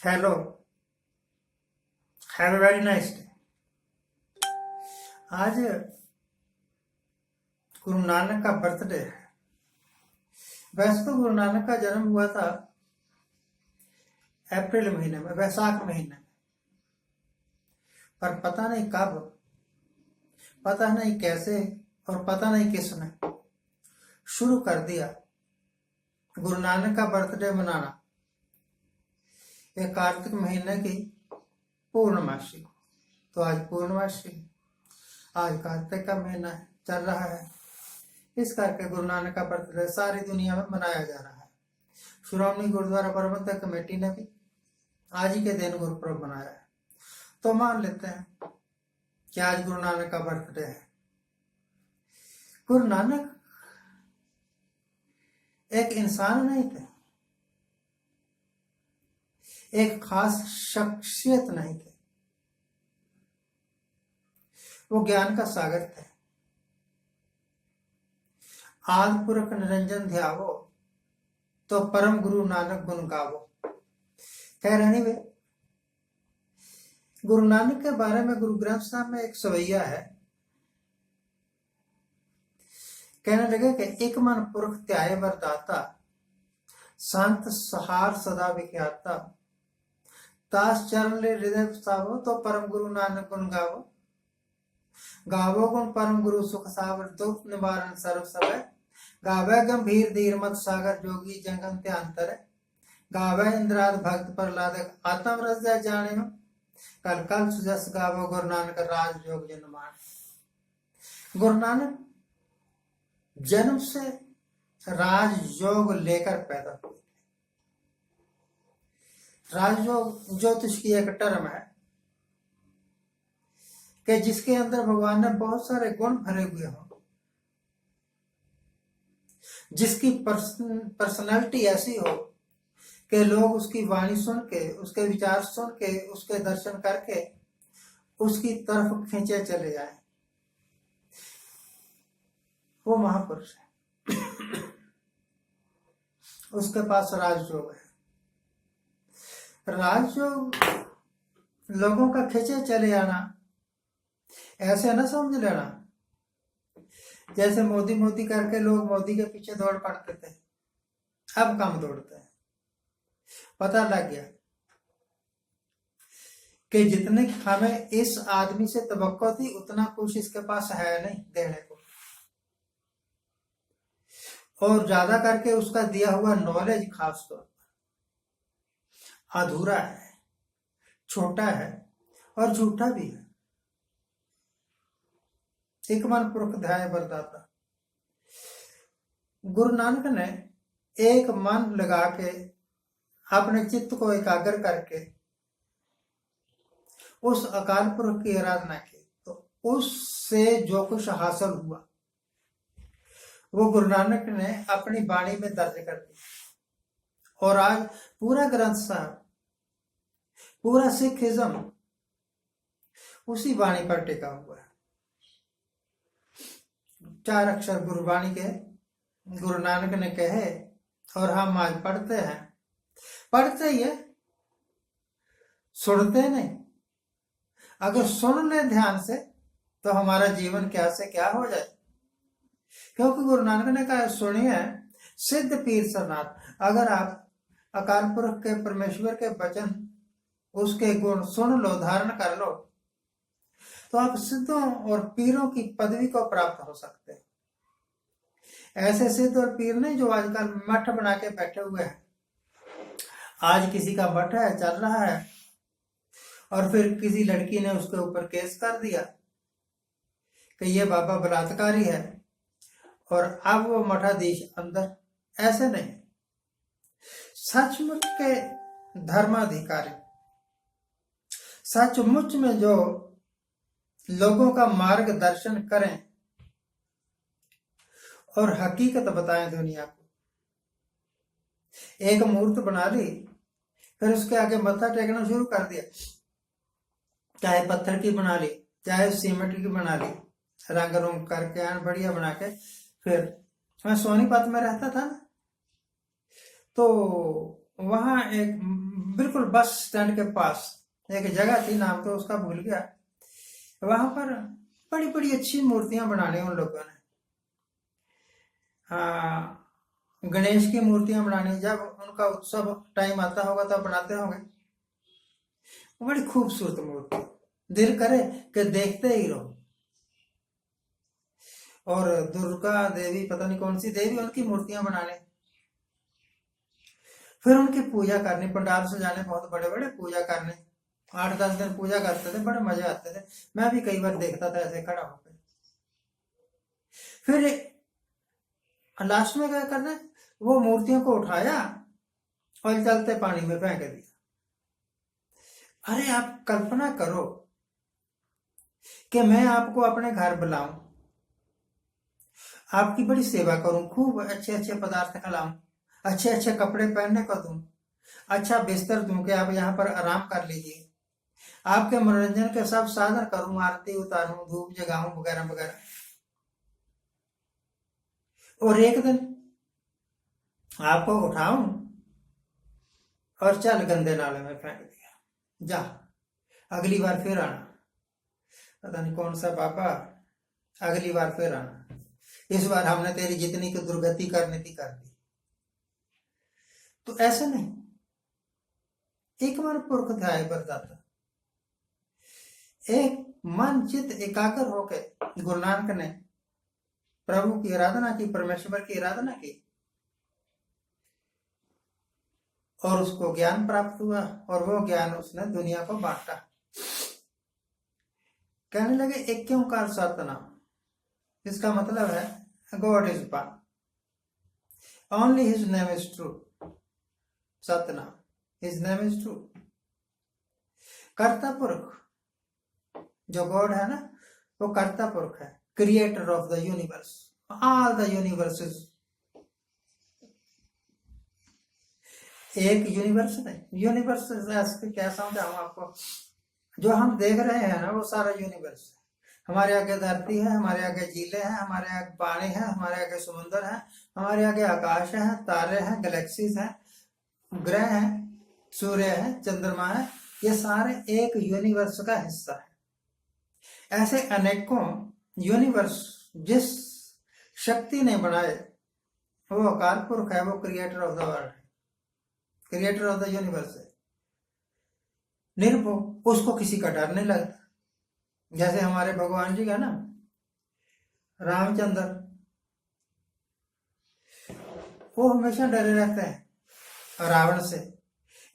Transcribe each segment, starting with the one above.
Hello, have a very nice day. आज गुरु नानक का birthday है। वैसे तो गुरु नानक का जन्म हुआ था अप्रैल महीने में, वैशाख महीने में, पर पता नहीं कब, पता नहीं कैसे और पता नहीं किसने शुरू कर दिया गुरु नानक का बर्थडे मनाना। ये कार्तिक महीने की पूर्णमासी, तो आज पूर्णमासी, आज कार्तिक का महीना चल रहा है। इस करके गुरु नानक का बर्थडे सारी दुनिया में मनाया जा रहा है। श्रोमणी गुरुद्वारा प्रबंधक कमेटी ने भी आज ही के दिन गुरुपुरब मनाया है, तो मान लेते हैं कि आज गुरु नानक का बर्थडे है। गुरु नानक एक इंसान नहीं थे, एक खास शख्सियत नहीं थे, वो ज्ञान का सागर थे। आदि पुरख निरंजन ध्यावो, तो परम गुरु नानक गुण गावो। कह रहे वे गुरु नानक के बारे में गुरु ग्रंथ साहब में एक सवैया है, कहने लगे कि एक मन पुरख त्याय वरदाता, संत सहार सदा विख्याता, तास चरण ले हृदय सावो, तो परम गुरु नानक गुण गावो। गावो गुण परम गुरु सुख सावर, दुख निवारण सर्व समय, गावे गंभीर धीर मत सागर, जोगी जंगम त्यांतर, गावे इंद्राद भक्त प्रहलाद, आत्म रस जय जाने, कल कल सुजस गावो गुरु नानक राज योग जन मान। गुरु नानक जन्म से राजयोग लेकर पैदा हुए। राजयोग ज्योतिष की एक टर्म है कि जिसके अंदर भगवान ने बहुत सारे गुण भरे हुए हों, जिसकी पर्सनालिटी ऐसी हो कि लोग उसकी वाणी सुन के, उसके विचार सुन के, उसके दर्शन करके उसकी तरफ खींचे चले जाए, वो महापुरुष है। उसके पास राजयोग है। राजयोग लोगों का खींचे चले आना ऐसे न समझ लेना जैसे मोदी मोदी करके लोग मोदी के पीछे दौड़ पड़ते थे, अब कम दौड़ते हैं। पता लग गया कि जितने हमें इस आदमी से तवक्को थी उतना कुछ इसके पास है नहीं देने को, और ज्यादा करके उसका दिया हुआ नॉलेज खास तौर पर अधूरा है, छोटा है और झूठा भी है। एक मन पुरख ध्याय वरदाता। गुरु नानक ने एक मन लगा के अपने चित्त को एकाग्र करके उस अकाल पुरख की आराधना की, तो उससे जो कुछ हासिल हुआ वो गुरु नानक ने अपनी वाणी में दर्ज कर दिया। और आज पूरा ग्रंथ साहब, पूरा सिखिज्म उसी वाणी पर टिका हुआ है। 4 अक्षर गुरुवाणी के गुरु नानक ने कहे और हम आज पढ़ते हैं। पढ़ते ही है, सुनते नहीं। अगर सुन ले ध्यान से तो हमारा जीवन क्या से क्या हो जाए, क्योंकि गुरु नानक ने कहा सुनिए सिद्ध पीर सरनाथ। अगर आप अकाल पुरख के परमेश्वर के वचन, उसके गुण सुन लो, धारण कर लो, तो आप सिद्धों और पीरों की पदवी को प्राप्त हो सकते हैं। ऐसे सिद्ध और पीर नहीं जो आजकल मठ बना के बैठे हुए हैं। आज किसी का मठ है, चल रहा है, और फिर किसी लड़की ने उसके ऊपर केस कर दिया कि ये बाबा बलात्कारी है, और अब वो मठाधीश अंदर। ऐसे नहीं, सचमुच के धर्माधिकारी, सचमुच में जो लोगों का मार्गदर्शन करें और हकीकत बताएं दुनिया को। एक मूर्त बना ली, फिर उसके आगे मत्था टेकना शुरू कर दिया, चाहे पत्थर की बना ली, चाहे सीमेंट की बना ली, रंग रूंग करके बढ़िया बना के। फिर मैं सोनीपत में रहता था ना, तो वहां एक बिल्कुल बस स्टैंड के पास एक जगह थी, नाम तो उसका भूल गया, वहां पर बड़ी बड़ी अच्छी मूर्तियां बनाने उन लोगों ने। हाँ, गणेश की मूर्तियां बनानी, जब उनका उत्सव टाइम आता होगा तब बनाते होंगे। बड़ी खूबसूरत मूर्ति, दिल करे कि देखते ही रहो। और दुर्गा देवी, पता नहीं कौन सी देवी, उनकी मूर्तियां बनाने, फिर उनकी पूजा करनी, पंडाल सजाने, बहुत बड़े बड़े पूजा करने, 8-10 दिन पूजा करते थे, बड़े मजे आते थे। मैं भी कई बार देखता था ऐसे खड़ा होकर। फिर लास्ट में क्या करना, वो मूर्तियों को उठाया और चलते पानी में फेंक दिया। अरे आप कल्पना करो कि मैं आपको अपने घर बुलाऊं, आपकी बड़ी सेवा करूं, खूब अच्छे अच्छे पदार्थ खिलाऊं, अच्छे अच्छे कपड़े पहनने को दूं, अच्छा बिस्तर दूं कि आप यहाँ पर आराम कर लीजिए, आपके मनोरंजन के सब साधन करूं, आरती उतारूं, धूप जगाऊं वगैरह वगैरह, और एक दिन आपको उठाऊं और चल गंदे नाले में फेंक दिया, जा अगली बार फिर आना। पता नहीं कौन सा बाबा, अगली बार फिर आना, इस बार हमने तेरी जितनी की दुर्गति करनी थी कर दी। तो ऐसे नहीं, एक बार पुरख ध्याय बरदाता, एक मन चित एकाग्र होकर गुरु नानक ने प्रभु की आराधना की, परमेश्वर की आराधना की, और उसको ज्ञान प्राप्त हुआ, और वो ज्ञान उसने दुनिया को बांटा। कहने लगे एक ओंकार सतनाम, इसका मतलब है God is one, only his name is true, Satnam, his name is true. कर्ता पुरुष जो गॉड है ना, वो कर्ता पुरुष है, creator of the universe, all the universes. एक यूनिवर्स नहीं, यूनिवर्स क्या समझाऊं आपको, जो हम देख रहे हैं ना वो सारा यूनिवर्स है। हमारे आगे धरती है, हमारे आगे झीलें हैं, हमारे आगे पानी है, हमारे आगे समुद्र है, हमारे आगे आकाश है, तारे हैं, गैलेक्सीज हैं, ग्रह हैं, सूर्य है, चंद्रमा है, ये सारे एक यूनिवर्स का हिस्सा है। ऐसे अनेकों यूनिवर्स जिस शक्ति ने बनाए, वो अकाल पुरुष है, वो क्रिएटर ऑफ द वर्ल्ड है, क्रिएटर ऑफ द यूनिवर्स है, निर्भय, उसको किसी का डर नहीं लगता। जैसे हमारे भगवान जी का ना रामचंद्र, वो हमेशा डरे रहते हैं रावण से,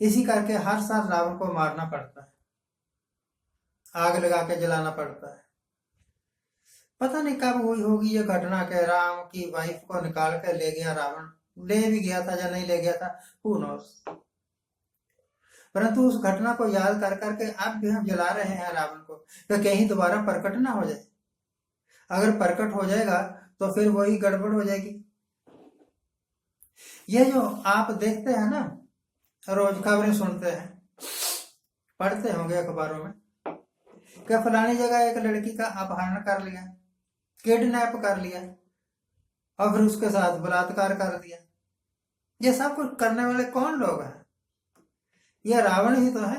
इसी करके हर साल रावण को मारना पड़ता है, आग लगा के जलाना पड़ता है। पता नहीं कब हुई होगी ये घटना के राम की वाइफ को निकाल के ले गया रावण, ले भी गया था या नहीं ले गया था, हू नोस। परंतु उस घटना को याद कर करके अब भी हम जला रहे हैं रावण को, तो कहीं दोबारा प्रकट ना हो जाए। अगर प्रकट हो जाएगा तो फिर वही गड़बड़ हो जाएगी। ये जो आप देखते हैं ना, रोज खबरें सुनते हैं, पढ़ते होंगे अखबारों में, क्या फलानी जगह एक लड़की का अपहरण कर लिया, किडनैप कर लिया, और फिर उसके साथ बलात्कार कर दिया। ये सब कुछ करने वाले कौन लोग हैं? ये रावण ही तो है।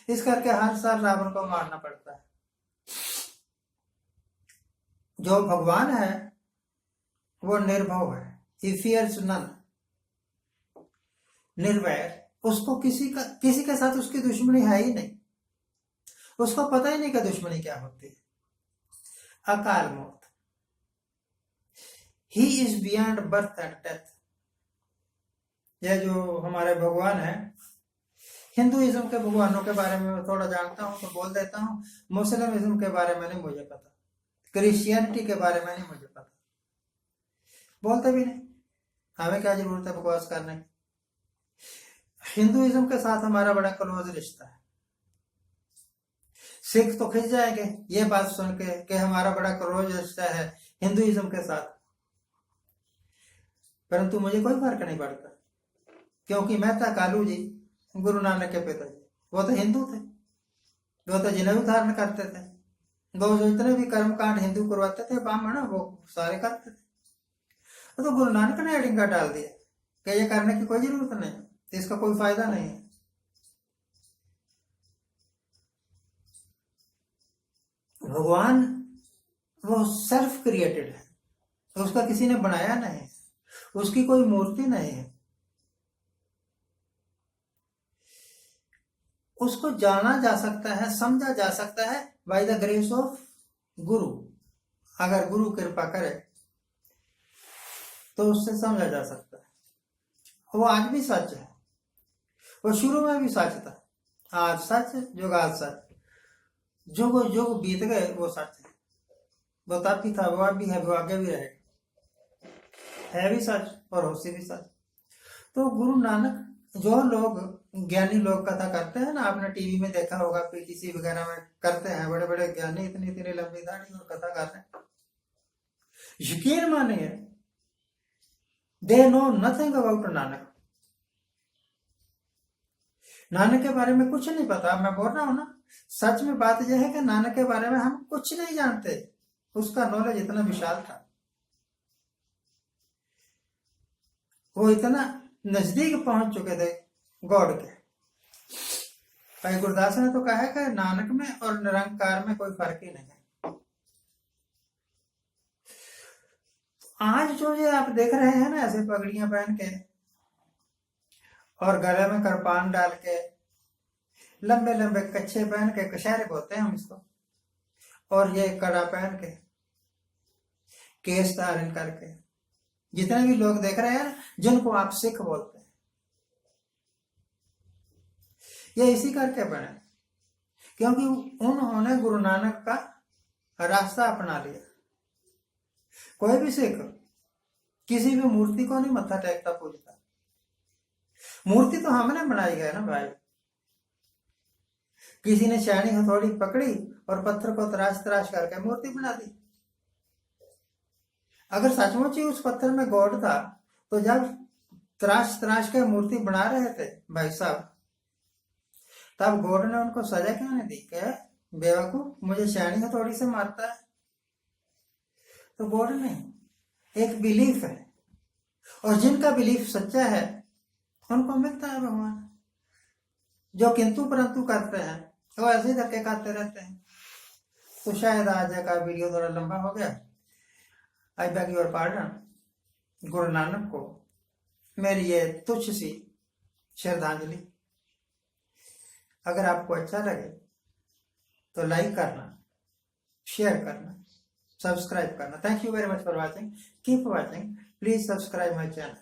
इस करके हर साल रावण को मारना पड़ता है। जो भगवान है वो निर्भव है, he fears none, निर्वैर, उसको किसी के साथ उसकी दुश्मनी है ही नहीं, उसको पता ही नहीं कि दुश्मनी क्या होती है। अकाल मौत, he is beyond birth and death. यह जो हमारे भगवान है, हिंदुइज्म के भगवानों के बारे में थोड़ा जानता हूं तो बोल देता हूं, मुस्लिम के बारे में नहीं मुझे पता, क्रिश्चियनिटी के बारे में नहीं मुझे पता, बोलते भी नहीं, हमें क्या जरूरत है बकवास करने की। हिंदुइज्म के साथ हमारा बड़ा क्लोज रिश्ता है। सिख तो खिंच जाएंगे ये बात सुन के कि हमारा बड़ा क्लोज रिश्ता है हिंदुइज्म के साथ, परंतु मुझे कोई फर्क नहीं पड़ता, क्योंकि मेहता कालू जी, गुरु नानक के पिताजी, वो तो हिंदू थे, वो तो जनेऊ धारण करते थे, वो जो इतने भी कर्म कांड हिंदू करवाते थे ब्राह्मण, वो सारे करते थे। तो गुरु नानक ने एडिंगा डाल दिया कि ये करने की कोई जरूरत नहीं, तो इसका कोई फायदा नहीं है। भगवान वो सेल्फ क्रिएटेड है, उसका किसी ने बनाया नहीं है, उसकी कोई मूर्ति नहीं है। उसको जाना जा सकता है, समझा जा सकता है बाय द ग्रेस ऑफ गुरु। अगर गुरु कृपा करे तो उससे समझा जा सकता है। वो आज भी सच है, वो शुरू में भी सच था, आज सच, जुग आज सच, जुग जुग बीत गए वो सच है। वो तब भी था, वो अब भी है, वो आगे भी रहेगा, है भी सच और होशी भी सच। तो गुरु नानक, जो लोग ज्ञानी लोग कथा करते हैं ना, आपने टीवी में देखा होगा, पीटीसी वगैरह में करते हैं, बड़े बड़े ज्ञानी इतनी इतनी लंबी दाढ़ी और कथा कर रहे हैं, यकीन मानिए they know nothing about Nanak. Nanak के बारे में कुछ नहीं पता। मैं बोल रहा हूं ना, सच में बात यह है कि नानक के बारे में हम कुछ नहीं जानते। उसका नॉलेज इतना विशाल था, वो इतना नजदीक पहुंच चुके थे गॉड के। भाई गुरदास ने तो कहा है कि नानक में और निरंकार में कोई फर्क ही नहीं है। आज जो ये आप देख रहे हैं ना, ऐसे पगड़ियां पहन के और गले में करपान डाल के, लंबे लंबे कच्छे पहन के, कशहरे बोलते हैं हम इसको, और ये कड़ा पहन के, केस धारण करके, जितने भी लोग देख रहे हैं जिनको आप सिख बोलते हैं, ये इसी करके बने, क्योंकि उन्होंने गुरु नानक का रास्ता अपना लिया। कोई भी सिख किसी भी मूर्ति को नहीं मत्था टेकता पूजता। मूर्ति तो हमने बनाई है ना भाई, किसी ने शैनी हथौड़ी पकड़ी और पत्थर को तराश तराश करके मूर्ति बना दी। अगर सचमुच ही उस पत्थर में गॉड था, तो जब तराश तराश के मूर्ति बना रहे थे भाई साहब, तब गॉड ने उनको सजा क्यों नहीं दी? क्या बेवकूफ, मुझे शैनी हथौड़ी से मारता है? तो गॉड नहीं, एक बिलीफ है, और जिनका बिलीफ सच्चा है उनको मिलता है भगवान। जो किंतु परंतु करते हैं वो ऐसे ही धक्के खाते रहते हैं। तो शायद आज का वीडियो थोड़ा लंबा हो गया, आई bag your pardon. Guru Nanak को मेरी ये तुच्छ सी श्रद्धांजलि। अगर आपको अच्छा लगे तो लाइक करना, शेयर करना, सब्सक्राइब करना। Thank you very much for watching, keep watching, please subscribe my channel.